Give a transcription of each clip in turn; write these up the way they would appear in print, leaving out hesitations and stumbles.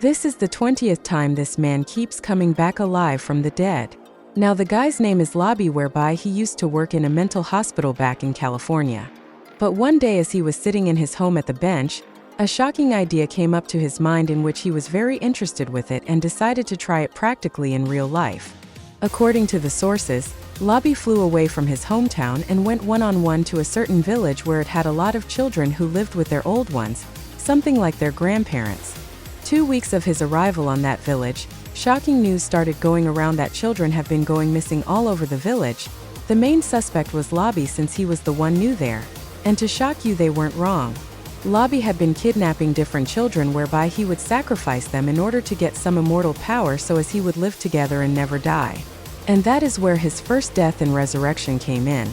This is the 20th time this man keeps coming back alive from the dead. Now the guy's name is Lobby, whereby he used to work in a mental hospital back in California. But one day as he was sitting in his home at the bench, a shocking idea came up to his mind in which he was very interested with it and decided to try it practically in real life. According to the sources, Lobby flew away from his hometown and went one-on-one to a certain village where it had a lot of children who lived with their old ones, something like their grandparents. 2 weeks of his arrival on that village, shocking news started going around that children have been going missing all over the village. The main suspect was Lobby, since he was the one new there. And to shock you, they weren't wrong. Lobby had been kidnapping different children whereby he would sacrifice them in order to get some immortal power so as he would live together and never die. And that is where his first death and resurrection came in.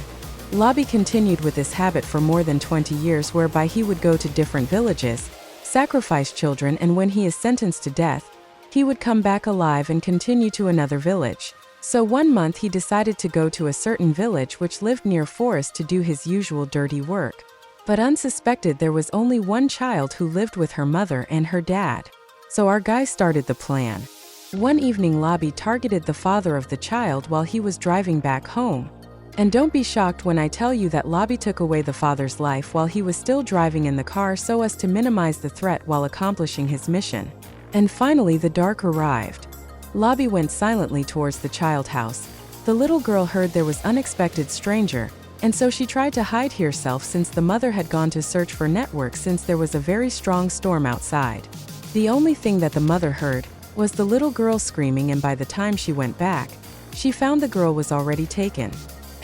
Lobby continued with this habit for more than 20 years whereby he would go to different villages, sacrifice children, and when he is sentenced to death, he would come back alive and continue to another village. So one month he decided to go to a certain village which lived near forest to do his usual dirty work. But unsuspected, there was only one child who lived with her mother and her dad. So our guy started the plan. One evening Lobby targeted the father of the child while he was driving back home. And don't be shocked when I tell you that Lobby took away the father's life while he was still driving in the car so as to minimize the threat while accomplishing his mission. And finally the dark arrived. Lobby went silently towards the child house. The little girl heard there was unexpected stranger, and so she tried to hide herself since the mother had gone to search for network since there was a very strong storm outside. The only thing that the mother heard was the little girl screaming, and by the time she went back, she found the girl was already taken.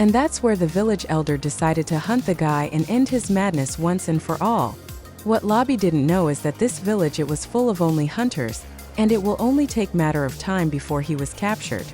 And that's where the village elder decided to hunt the guy and end his madness once and for all. What Lobby didn't know is that this village, it was full of only hunters, and it will only take matter of time before he was captured.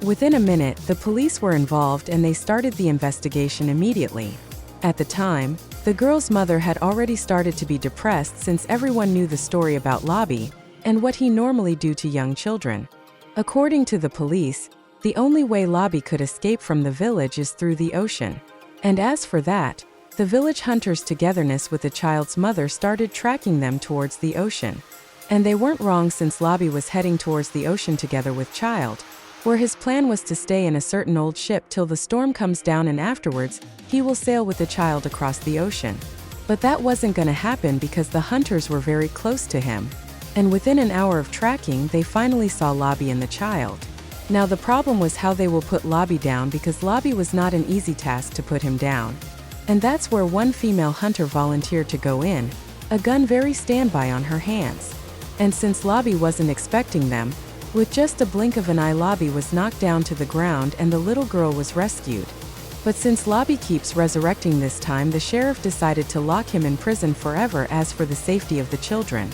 Within a minute, the police were involved and they started the investigation immediately. At the time, the girl's mother had already started to be depressed since everyone knew the story about Lobby and what he normally do to young children. According to the police, the only way Lobby could escape from the village is through the ocean. And as for that, the village hunters, togetherness with the child's mother, started tracking them towards the ocean. And they weren't wrong, since Lobby was heading towards the ocean together with child, where his plan was to stay in a certain old ship till the storm comes down, and afterwards, he will sail with the child across the ocean. But that wasn't gonna happen because the hunters were very close to him. And within an hour of tracking, they finally saw Lobby and the child. Now the problem was how they will put Lobby down, because Lobby was not an easy task to put him down. And that's where one female hunter volunteered to go in, a gun very standby on her hands. And since Lobby wasn't expecting them, with just a blink of an eye Lobby was knocked down to the ground and the little girl was rescued. But since Lobby keeps resurrecting this time, the sheriff decided to lock him in prison forever as for the safety of the children.